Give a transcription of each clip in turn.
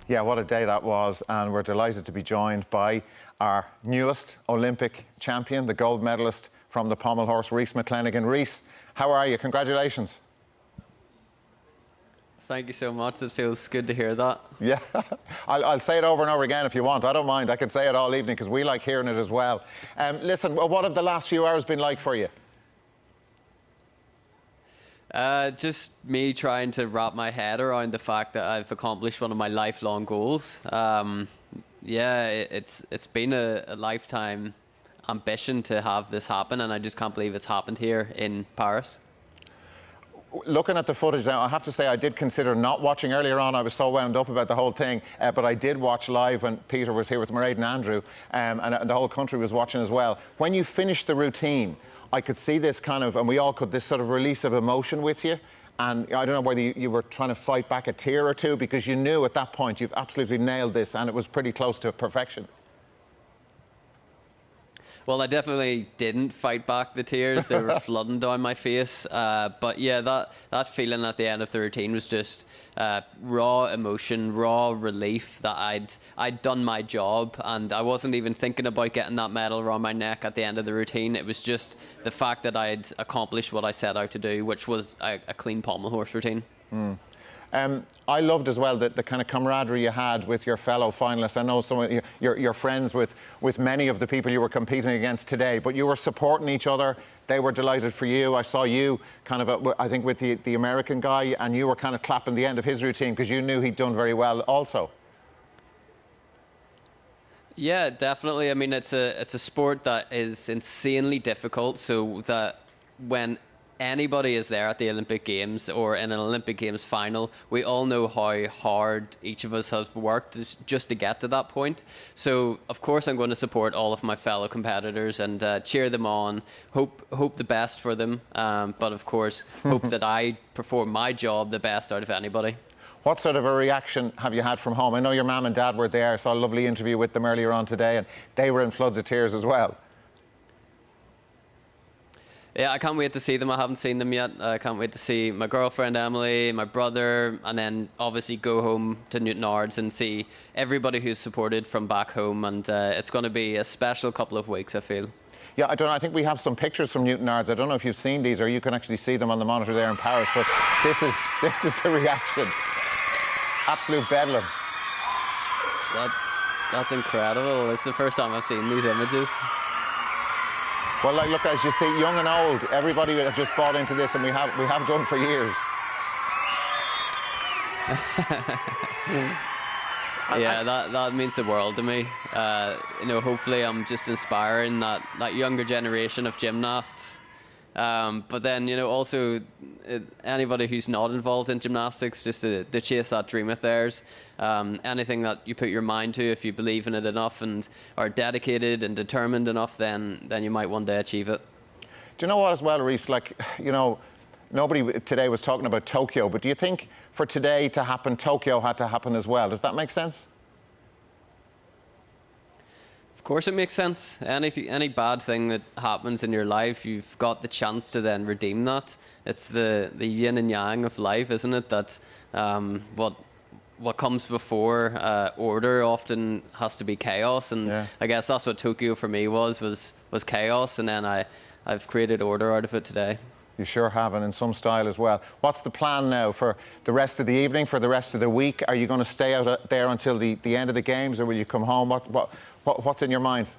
Yeah, what a day that was, and we're delighted to be joined by our newest Olympic champion, the gold medalist from the pommel horse, Rhys McClenaghan. Rhys, how are you? Congratulations. Thank you so much. It feels good to hear that. Yeah, I'll say it over and over again if you want. I don't mind. I can say it all evening because we like hearing it as well. Listen, what have the last few hours been like for you? Just me trying to wrap my head around the fact that I've accomplished one of my lifelong goals. Yeah, it's been a lifetime ambition to have this happen, and I just can't believe it's happened here in Paris. Looking at the footage now, I have to say I did consider not watching earlier on. I was so wound up about the whole thing, but I did watch live when Peter was here with Mairead and Andrew, and the whole country was watching as well. When you finished the routine, I could see this kind of, and we all could, this sort of release of emotion with you. And I don't know whether you were trying to fight back a tear or two, because you knew at that point you've absolutely nailed this and it was pretty close to perfection. Well, I definitely didn't fight back the tears. They were flooding down my face. But yeah, that feeling at the end of the routine was just raw emotion, raw relief that I'd done my job, and I wasn't even thinking about getting that medal around my neck at the end of the routine. It was just the fact that I'd accomplished what I set out to do, which was a clean pommel horse routine. Mm. I loved as well the kind of camaraderie you had with your fellow finalists. I know some of you're friends with many of the people you were competing against today, but you were supporting each other. They were delighted for you. I saw you kind of, I think, with the American guy, and you were kind of clapping the end of his routine because you knew he'd done very well also. Yeah, definitely. I mean, it's a sport that is insanely difficult, so that when anybody is there at the Olympic Games or in an Olympic Games final, we all know how hard each of us have worked just to get to that point. So of course I'm going to support all of my fellow competitors and cheer them on, hope the best for them, but of course hope that I perform my job the best out of anybody. What sort of a reaction have you had from home? I know your mum and dad were there. I saw a lovely interview with them earlier on today, and they were in floods of tears as well. Yeah, I can't wait to see them. I haven't seen them yet. I can't wait to see my girlfriend Emily, my brother, and then obviously go home to Newtownards and see everybody who's supported from back home. And it's going to be a special couple of weeks, I feel. Yeah, I don't know. I think we have some pictures from Newtownards. I don't know if you've seen these, or you can actually see them on the monitor there in Paris. But this is the reaction. Absolute bedlam. That's incredible. It's the first time I've seen these images. Well, like, look, as you see, young and old, everybody has just bought into this, and we have done for years. Yeah, that means the world to me. You know, hopefully I'm just inspiring that younger generation of gymnasts. But then, you know, also anybody who's not involved in gymnastics, just to chase that dream of theirs. Anything that you put your mind to, if you believe in it enough and are dedicated and determined enough, then you might one day achieve it. Do you know what as well, Rhys? Like, you know, nobody today was talking about Tokyo, but do you think for today to happen, Tokyo had to happen as well? Does that make sense? Of course it makes sense. Any bad thing that happens in your life, you've got the chance to then redeem that. It's the yin and yang of life, isn't it? That what comes before order often has to be chaos, and yeah. I guess that's what Tokyo for me was chaos, and then I've created order out of it today. You sure have, and in some style as well. What's the plan now for the rest of the evening, for the rest of the week? Are you going to stay out there until the end of the games, or will you come home? What's in your mind?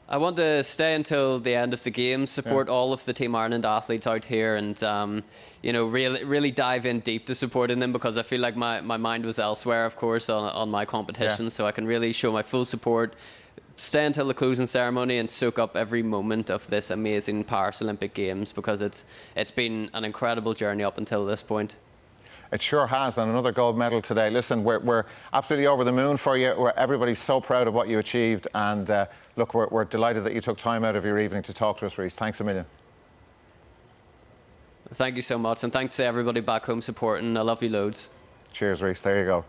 I want to stay until the end of the games, support all of the Team Ireland athletes out here, and you know, really dive in deep to supporting them, because I feel like my mind was elsewhere, of course, on my competition, so I can really show my full support, stay until the closing ceremony and soak up every moment of this amazing Paris Olympic Games, because it's been an incredible journey up until this point. It sure has, and another gold medal today. Listen, we're absolutely over the moon for you. Everybody's so proud of what you achieved, and look, we're delighted that you took time out of your evening to talk to us, Rhys. Thanks a million. Thank you so much, and thanks to everybody back home supporting. I love you loads. Cheers, Rhys. There you go.